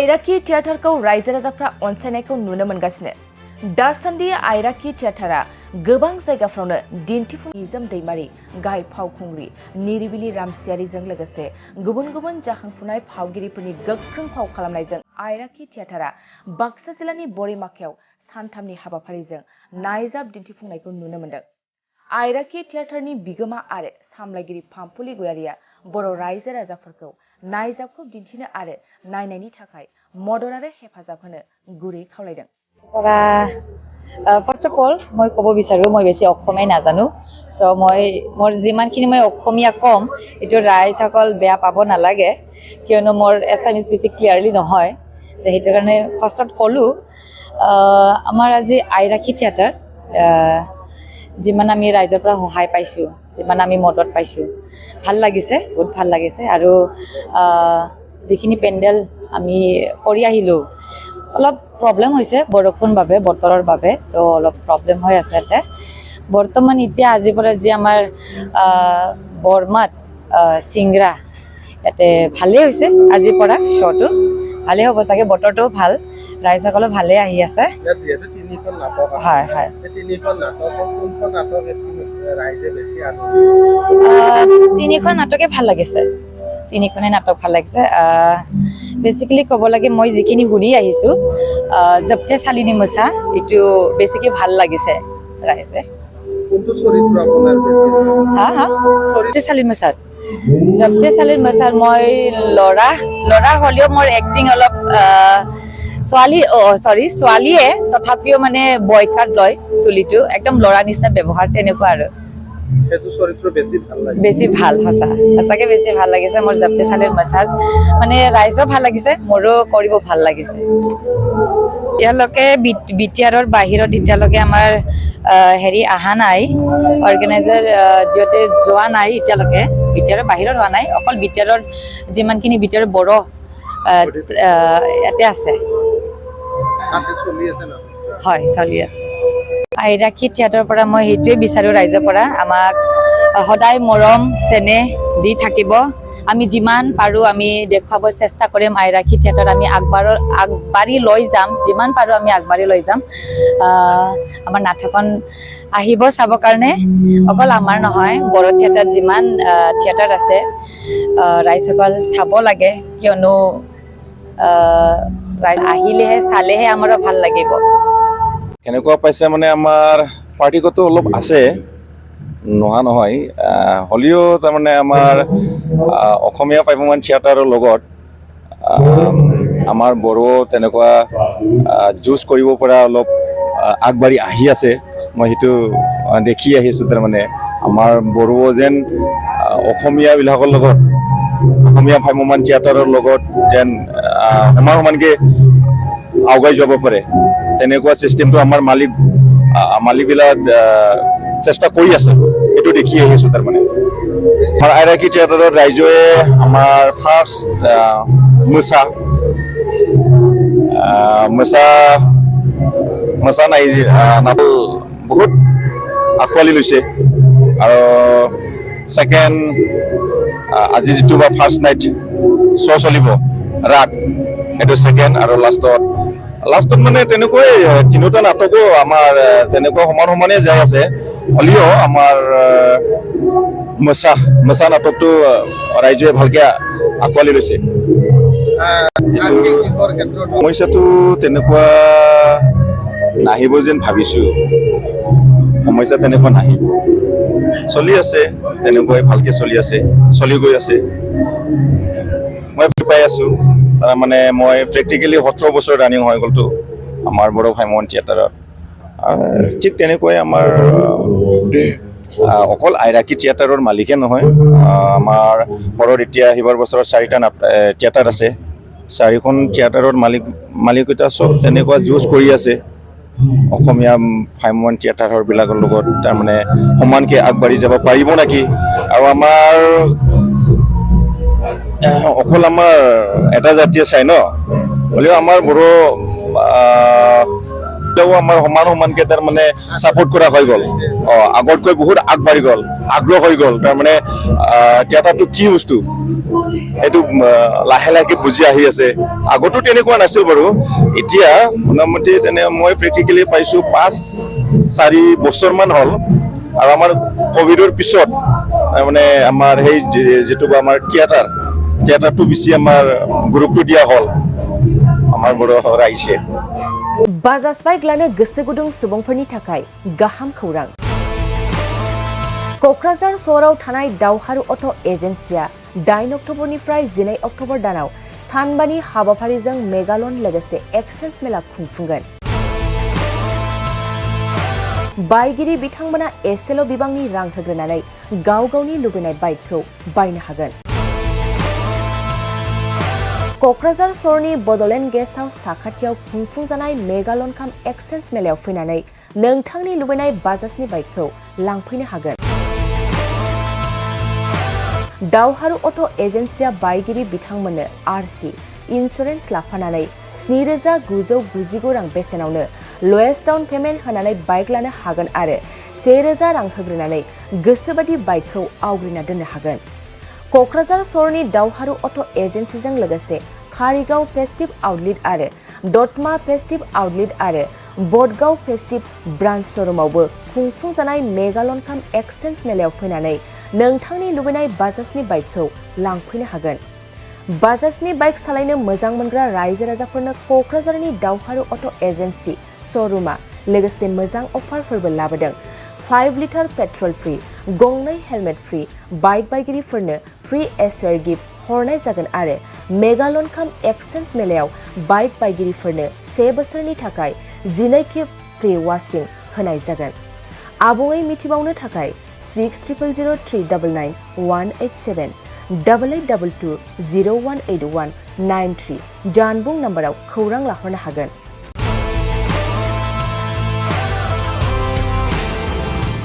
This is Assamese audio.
आयराकी थिएटारखौ रायजो राजाफ्रा अनसायनायखौ नुनो मोनगासिनो। दासान्दि आयराकी थिएटारा गोबां जायगाफ्रावनो दिन्थिफुं निजोम दैमारी गाहाय फावखुंग्रि निरिबिलि रामसियारिजों लोगोसे गुबुन गुबुन जाखांफुनाय फावगिरिफोरनि गोख्रों फाव खालामनायजों आयराकी थिएटारा बाक्सा जिल्लानि बरिमाखायाव सानथामनि हाबाफारिजों नायजाब दिन्थिफुंनायखौ नुनो मोन्दों। आयराकी थिएटारनि बिगोमा आरो सामलायगिरि फामफुलि गयारिया बर' रायजो राजाफोरखौ नायजाबखौ दिन्थिनो आरो नायनायनि थाखाय मदद आरो हेफाजाब होनो गुरै खावलायदों। ফাৰ্ষ্ট অফ অল মই ক'ব বিচাৰোঁ মই বেছি অসমীয়া নাজানো চ' মোৰ যিমানখিনি মই অসমীয়া ক'ম এইটো ৰাইজসকল বেয়া পাব নালাগে কিয়নো মোৰ এছামিজ বেছি ক্লিয়াৰলি নহয় সেইটো কাৰণে ফাৰ্ষ্টত ক'লোঁ আমাৰ আজি আয়ৰাকী থিয়েটাৰ যিমান আমি ৰাইজৰ পৰা সহায় পাইছোঁ যিমান আমি মদত পাইছোঁ ভাল লাগিছে বহুত ভাল লাগিছে আৰু যিখিনি পেণ্ডেল আমি কৰি আহিলোঁ অলপ প্ৰব্লেম হৈছে বৰষুণ বাবে বতৰৰ বাবে তো অলপ প্ৰব্লেম হৈ আছে ইয়াতে বৰ্তমান এতিয়া আজিৰ পৰা যি আমাৰ বৰমাত চিংৰা ইয়াতে ভালেই হৈছে আজিৰ পৰা শ্ব'টো ভালেই হ'ব চাগে বতৰটো ভাল ৰাইজসকলো ভালেই আহি আছে হয় হয় তিনিখন নাটকে ভাল লাগিছে তিনিখনে নাটক ভাল লাগিছে বেসিক্যালি ক'ব লাগে মই যিখিনি শুনি আহিছোঁ জবতে চালিনী মোচা এইটো বেছিকৈ ভাল লাগিছে ৰাইজে জবতে চালিনী মোচাত জবতে চালিনী মোচাত মই ল'ৰা হ'লেও মোৰ এক্টিং অলপ ছোৱালীয়ে তথাপিও মানে বয়কাট লয় চুলিটো একদম ল'ৰা নিচিনা ব্যৱহাৰ তেনেকুৱা আৰু বেছি ভাল সঁচাকে বেছি ভাল লাগিছে মোৰ জবতে চালিৰ মচাল মানে ৰাইজও ভাল লাগিছে মোৰো কৰিব ভাল লাগিছে এতিয়ালৈকে বিটিআৰৰ বাহিৰত এতিয়ালৈকে আমাৰ হেৰি অহা নাই অৰ্গেনাইজাৰ যিহেতু যোৱা নাই এতিয়ালৈকে বিটিআৰৰ বাহিৰত হোৱা নাই অকল বিটিআৰৰ যিমানখিনি বিটিআৰৰ বড় ইয়াতে আছে হয় চলি আছে আয়ৰাকী থিয়েটাৰৰ পৰা মই সেইটোৱে বিচাৰোঁ ৰাইজৰ পৰা আমাক সদায় মৰম চেনেহ দি থাকিব আমি যিমান পাৰোঁ আমি দেখুৱাব চেষ্টা কৰিম আয়ৰাকী থিয়েটাৰ আমি আগবাঢ়ি লৈ যাম যিমান পাৰোঁ আমি আগবাঢ়ি লৈ যাম আমাৰ নাটকখন আহিব চাবৰ কাৰণে অকল আমাৰ নহয় বড়ো থিয়েটাৰ যিমান থিয়েটাৰ আছে ৰাইজসকল চাব লাগে কিয়নো আহিলেহে চালেহে আমাৰো ভাল লাগিব কেনেকুৱা পাইছে মানে আমাৰ পাৰ্টিগত অলপ আছে নোহোৱা নহয় হ'লেও তাৰমানে আমাৰ অসমীয়া পাইবমান থিয়েটাৰৰ লগত আমাৰ বড়ো তেনেকুৱা যুঁজ কৰিব পৰা অলপ আগবাঢ়ি আহি আছে মই সেইটো দেখি আহিছোঁ তাৰমানে আমাৰ বড়ো যেন অসমীয়াবিলাকৰ লগত অসমীয়া ভ্ৰাম্যমাণ থিয়েটাৰৰ লগত যেন সমানকৈ আগুৱাই যাব পাৰে তেনেকুৱা চিষ্টেমটো আমাৰ মালিকবিলাক চেষ্টা কৰি আছে এইটো দেখি আহিছোঁ তাৰমানে আমাৰ আয়ৰাকী থিয়েটাৰত ৰাইজে আমাৰ ফাৰ্ষ্ট মোচা নাটক বহুত আঁকোৱালি লৈছে আৰু ছেকেণ্ড আজি যিটো বা ফাৰ্ষ্ট নাইট শ্ব' চলিব ৰাত এইটো ছেকেণ্ড আৰু লাষ্টত মানে তেনেকৈ তিনিটা নাটকো আমাৰ তেনেকুৱা সমানে যাই আছে হ'লেও আমাৰ মোচা নাটকটো ৰাইজে ভালকৈ আঁকোৱালি লৈছে সমস্যাটো তেনেকুৱা নাহিব যেন ভাবিছোঁ সমস্যা তেনেকুৱা নাহিব চলি আছে তেনেকুৱাই ভালকৈ চলি গৈ আছে মই পাই আছোঁ তাৰমানে মই প্ৰেক্টিকেলি 17 বছৰ ৰানিং হৈ গ'লতো আমাৰ বড়ো ভ্ৰাম্যমাণ থিয়েটাৰত ঠিক তেনেকৈ আমাৰ অকল আয়ৰাকী থিয়েটাৰৰ মালিকে নহয় আমাৰ ঘৰত এতিয়া সিবাৰ বছৰত 4টা থিয়েটাৰ আছে 4খন থিয়েটাৰৰ মালিকতা চব তেনেকুৱা যুঁজ কৰি আছে অসমীয়া ভ্ৰাম্যমাণ থিয়েটাৰবিলাকৰ লগত তাৰমানে সমানকৈ আগবাঢ়ি যাব পাৰিব নেকি আৰু আমাৰ অকল আমাৰ এটা জাতিয়ে চাই ন হ'লেও আমাৰ বড়ো এতিয়াও আমাৰ সমান সমানকে তাৰমানে ছাপোৰ্ট কৰা হৈ গ'ল আগতকৈ বহুত আগবাঢ়ি গ'ল আগ্ৰহ হৈ গ'ল তাৰমানে থিয়েটাৰটো কি বস্তু সেইটো লাহে লাহে বুজি আহি আছে আগতো তেনেকুৱা নাছিল বাৰু এতিয়া মোটামুটি মই প্ৰেক্টিকেলি পাইছোঁ 5-4 বছৰমান হ'ল আৰু আমাৰ কোভিডৰ পিছত মানে আমাৰ সেই যিটো আমাৰ থিয়েটাৰটো বেছি আমাৰ গুৰুত্ব দিয়া হ'ল আমাৰ बर' रायजो बाजाज बाइक लानो गोसो गुदुं सुबुंफोरनि थाखाय गाहाम खौरां क'क्राझार सहराव थानाय दावहारु अट' एजेन्सिया 8 अक्ट'बरनिफ्राय 12 अक्ट'बर दानाव सानबानि हाबाफारिजों मेगालन लोगोसे एक्सेन्स मेला खुंफुंगोन बायगिरि बिथांमोना एसेल' बिबांनि रां होग्रोनानै गाव गावनि लुबैनाय बाइकखौ बायनो हागोन क'क्राझार सहरनि बड'लेण्ड गेस्ट हाउस साखाथियाव खुंफुंजानाय मेगालन काम एक्सेन्स मेलायाव फैनानै नोंथांनि लुबैनाय बाजाजनि बाइकखौ लांफैनो हागोन दावहारु अट' एजेन्सिया बायगिरि बिथांमोननो आरसि इन्सुरेन्स लाफानानै 7,999 रां बेसेनावनो लवेस्ट डाउन पेमेन्ट होनानै बाइक लानो हागोन आरो 1,000 रां होग्रोनानै गोसोबादि बाइकखौ आवग्रिना दोननो हागोन क'क्राझार सहरनि दावहारु अट' एजेन्सिजों लोगोसे कारिगाव फेस्टिभ आउटलेट आरो दतमा फेस्टिभ आउटलेट आरो बडगाव फेस्टिभ ब्रान्च श'रुमावबो खुंफुंजानाय मेगालन काम एक्सेन्स मेलायाव फैनानै नोंथांनि लुबैनाय बाजाजनि बाइकखौ लांफैनो हागोन बाजाजनि बाइक सालायनो मोजां मोनग्रा रायजो राजाफोरनो क'क्राझारनि दावहारु अट' एजेन्सि श'रुमा लोगोसे मोजां अफारफोरबो लाबोदों 5 लिटार पेट्रल फ्री गंनै हेलमेट फ्री बाइक बायगिरिफोरनो फ्री एसवेर गिफ्ट हरनाय जागोन आरो मेगालन काम एक्सेन्स मेलायाव बाइक बायगिरिफोरनो 1 बोसोरनि थाखाय 12 खेब फ्री वाशिं होनाय जागोन आबुङै मिथिबावनो थाखाय 6000399187 8822 018193 जानबुं नाम्बाराव खौरां लाहरनो हागोन